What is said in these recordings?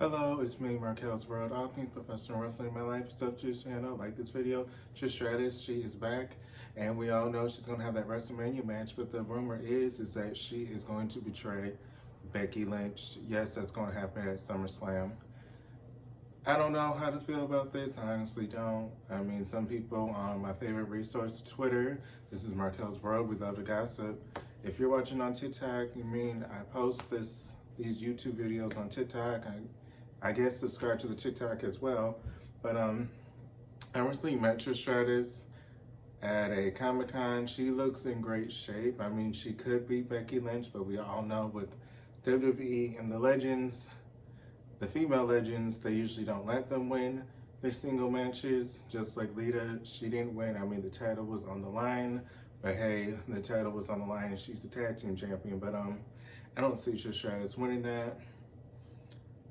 Hello, it's me, Marquelworld. All things professional wrestling in my life. Sub to the channel. Like this video. Trish Stratus, she is back. And we all know she's going to have that WrestleMania match. But the rumor is that she is going to betray Becky Lynch. Yes, that's going to happen at Summerslam. I don't know how to feel about this. I honestly don't. I mean, some people on my favorite resource, Twitter. This is Marquelworld. We love to gossip. If you're watching on TikTok, I post these YouTube videos on TikTok. I guess subscribe to the TikTok as well. But I recently met Trish Stratus at a Comic-Con. She looks in great shape. I mean, she could be Becky Lynch, but we all know with WWE and the legends, the female legends, they usually don't let them win their single matches. Just like Lita, she didn't win. I mean, the title was on the line, but hey, the title was on the line and she's the tag team champion. But I don't see Trish Stratus winning that.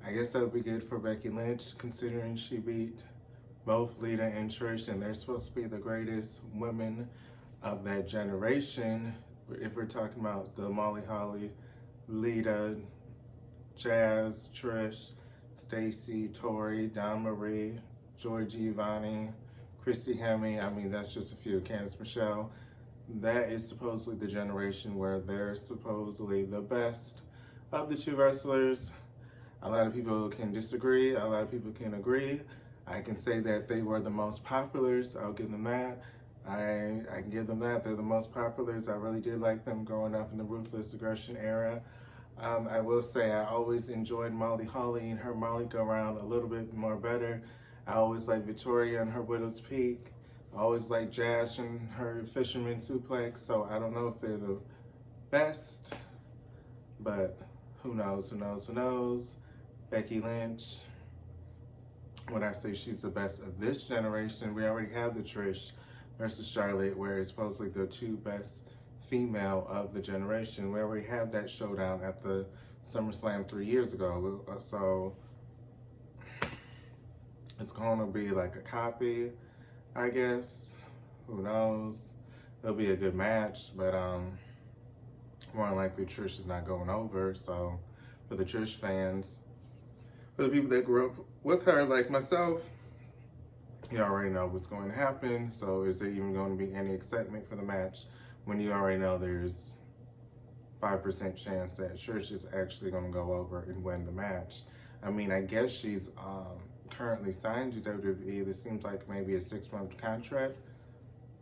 I guess that would be good for Becky Lynch, considering she beat both Lita and Trish, and they're supposed to be the greatest women of that generation. If we're talking about the Molly Holly, Lita, Jazz, Trish, Stacy, Tori, Dawn Marie, Georgie, Ivani, Christy Hemme. I mean, that's just a few. Candice Michelle. That is supposedly the generation where they're supposedly the best of the two wrestlers. A lot of people can disagree. A lot of people can agree. I can say that they were the most popular, so I'll give them that. I can give them that. They're the most popular. I really did like them growing up in the Ruthless Aggression era. I will say I always enjoyed Molly Holly and her Molly Go Round a little bit more better. I always liked Victoria and her Widow's Peak. I always liked Jazz and her Fisherman Suplex. So I don't know if they're the best, but who knows, who knows, who knows. Becky Lynch, when I say she's the best of this generation, we already have the Trish versus Charlotte, where it's supposedly the two best female of the generation. We already have that showdown at the SummerSlam 3 years ago. So it's going to be like a copy, I guess. Who knows? It'll be a good match, but more than likely Trish is not going over. So for the Trish fans, for the people that grew up with her, like myself, you already know what's going to happen. So is there even going to be any excitement for the match when you already know there's 5% chance that Trish is actually going to go over and win the match? I mean, I guess she's currently signed to WWE. This seems like maybe a 6-month contract.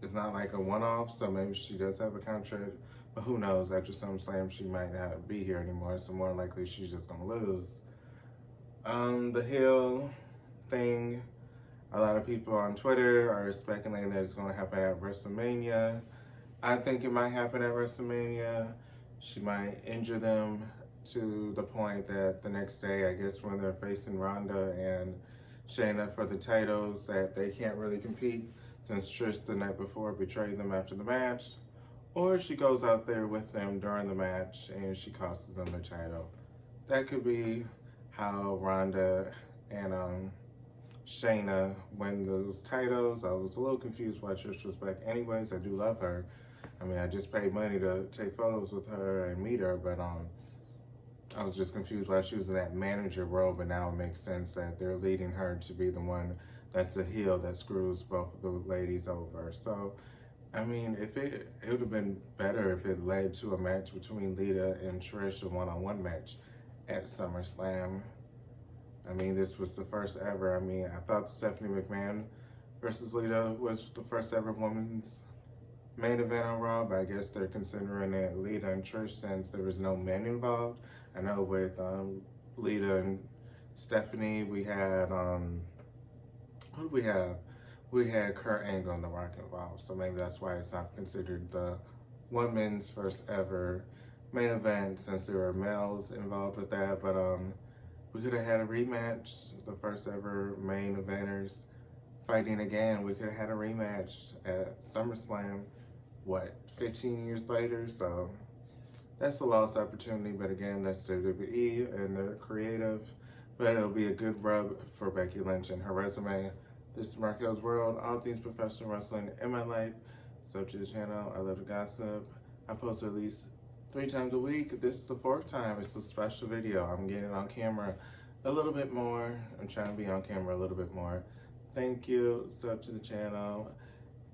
It's not like a one-off, so maybe she does have a contract. But who knows? After SummerSlam, she might not be here anymore. So more likely, she's just going to lose. The heel thing, a lot of people on Twitter are speculating that it's going to happen at WrestleMania. I think it might happen at WrestleMania. She might injure them to the point that the next day, I guess when they're facing Ronda and Shayna for the titles, that they can't really compete since Trish the night before betrayed them after the match. Or she goes out there with them during the match and she costs them the title. That could be how Ronda and Shayna win those titles. I was a little confused why Trish was back. Anyways, I do love her. I mean, I just paid money to take photos with her and meet her, but I was just confused why she was in that manager role, but now it makes sense that they're leading her to be the one that's a heel that screws both of the ladies over. So, I mean, if it would have been better if it led to a match between Lita and Trish, a one-on-one match at SummerSlam. I mean, this was the first ever. I mean, I thought Stephanie McMahon versus Lita was the first ever women's main event on Raw, but I guess they're considering it Lita and Trish since there was no men involved. I know with Lita and Stephanie, we had, who did we have? We had Kurt Angle and The Rock involved, so maybe that's why it's not considered the women's first ever main event since there were males involved with that. But we could have had a rematch, the first ever main eventers fighting again. We could have had a rematch at SummerSlam, 15 years later? So that's a lost opportunity, but again, that's WWE and they're creative. But it'll be a good rub for Becky Lynch and her resume. This is Marquelworld, all things professional wrestling in my life. Sub to the channel. I love to gossip. I post at least 3 times a week. This is the 4th time. It's a special video. I'm getting on camera a little bit more. I'm trying to be on camera a little bit more. Thank you. Sub to the channel.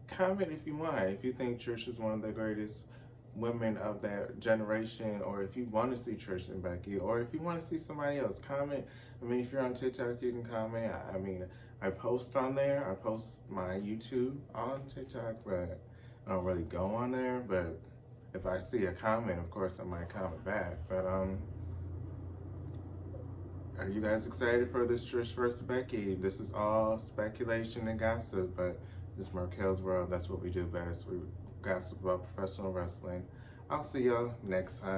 Comment if you want. If you think Trish is one of the greatest women of that generation, or if you want to see Trish and Becky, or if you want to see somebody else, comment. I mean, if you're on TikTok, you can comment. I mean, I post on there. I post my YouTube on TikTok, but I don't really go on there. But if I see a comment, of course, I might comment back. But are you guys excited for this Trish versus Becky? This is all speculation and gossip, but this Marquel's World, that's what we do best. We gossip about professional wrestling. I'll see y'all next time.